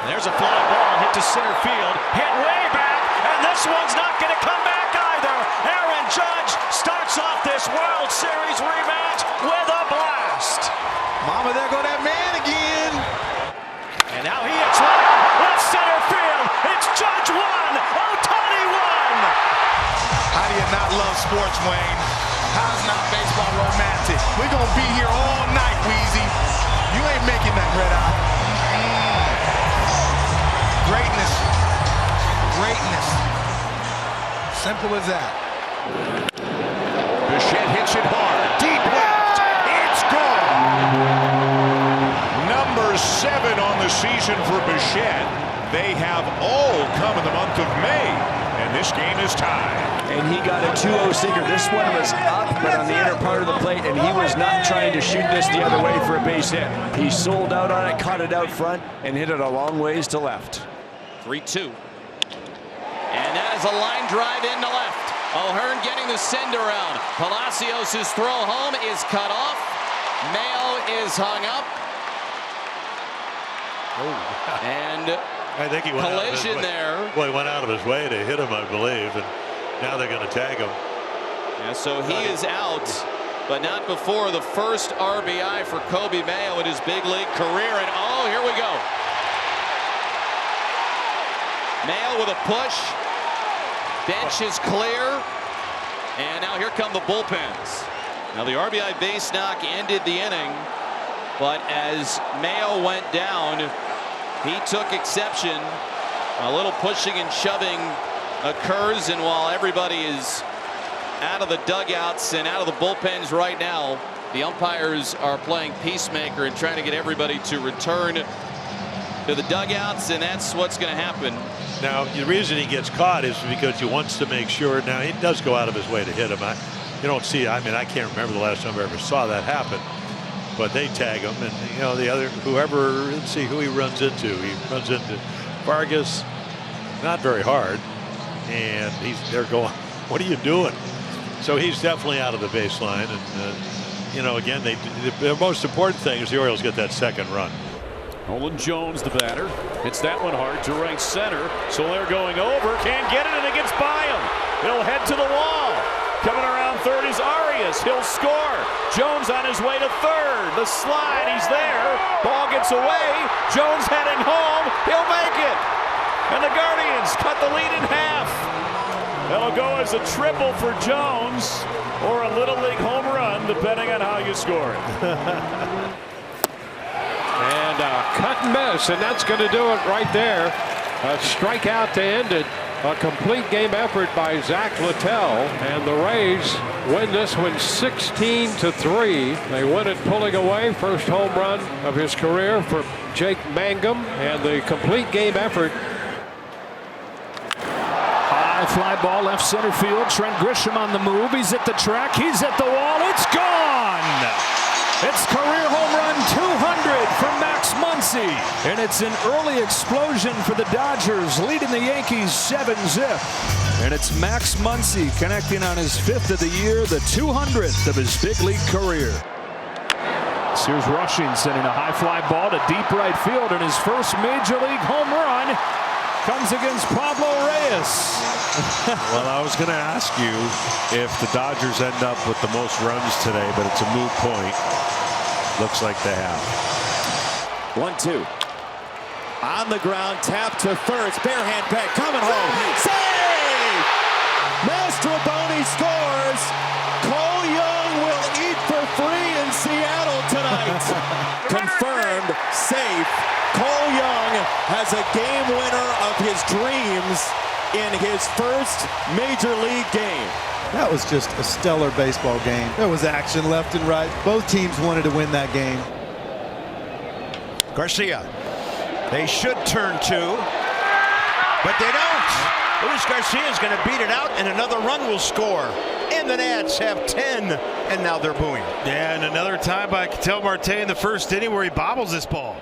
There's a fly ball hit to center field, hit way back, and this one's not going to come back either. Aaron Judge starts off this World Series rematch with a blast. Mama, there go that man again. And now he hits one out left center field. It's Judge 1, Ohtani 1. How do you not love sports, Wayne? How's not baseball romantic? We're going to be here all night, Weezy. You ain't making that red eye. Greatness. Greatness. Simple as that. Bichette hits it hard. Deep left. It's gone. Number 7 on the season for Bichette. They have all come in the month of May, and this game is tied. And he got a 2-0 sinker. This one was up, but on the inner part of the plate, and he was not trying to shoot this the other way for a base hit. He sold out on it, caught it out front, and hit it a long ways to left. 3-2. And that is a line drive into left. O'Hearn getting the send around. Palacios' throw home is cut off. Mayo is hung up. And I think he went collision there. Well, he went out of his way to hit him, I believe, and now they're going to tag him. Yeah, so he is out, but not before the first RBI for Kobe Mayo in his big league career. And oh, here we go. Mayo with a push. Bench is clear. And now here come the bullpens. Now the RBI base knock ended the inning, but as Mayo went down, he took exception. A little pushing and shoving occurs, and while everybody is out of the dugouts and out of the bullpens right now, the umpires are playing peacemaker and trying to get everybody to return to the dugouts, and that's what's going to happen. Now, the reason he gets caught is because he wants to make sure. Now, he does go out of his way to hit him. You don't see, I mean, I can't remember the last time I ever saw that happen. But they tag him, and you know, the other, whoever, let's see who he runs into. He runs into Vargas, not very hard, and they're going, what are you doing? So he's definitely out of the baseline, and you know, again, the most important thing is the Orioles get that second run. Nolan Jones, the batter, hits that one hard to right center. Soler going over, can't get it, and it gets by him. He'll head to the wall. Coming around third is Arias. He'll score. Jones on his way to third. The slide, he's there. Ball gets away. Jones heading home. He'll make it. And the Guardians cut the lead in half. That'll go as a triple for Jones or a Little League home run, depending on how you score it. And cut and miss, and that's going to do it right there. A strikeout to end it. A complete game effort by Zach Littell, and the Rays win this one 16-3. They win it pulling away. First home run of his career for Jake Mangum, and the complete game effort. High fly ball left center field. Trent Grisham on the move. He's at the track. He's at the wall. It's gone. It's career home run 200 for Max Muncy. And it's an early explosion for the Dodgers, leading the Yankees 7-zip. And it's Max Muncy connecting on his 5th of the year, the 200th of his big league career. Here's Rushing sending a high fly ball to deep right field, and his first major league home run comes against Pablo Reyes. Well, I was going to ask you if the Dodgers end up with the most runs today, but it's a moot point. Looks like they have. 1-2. On the ground, tap to third. It's barehand peg coming home. Save! Mastrobuoni scores. Cole Young will eat for free in Seattle tonight. Confirmed, safe. Cole Young has a game winner of his dreams in his first major league game. That was just a stellar baseball game. There was action left and right. Both teams wanted to win that game. Garcia. They should turn two, but they don't. Luis Garcia is going to beat it out, and another run will score. And the Nats have 10, and now they're booing. Yeah, and another time by Ketel Marte in the first inning where he bobbles this ball.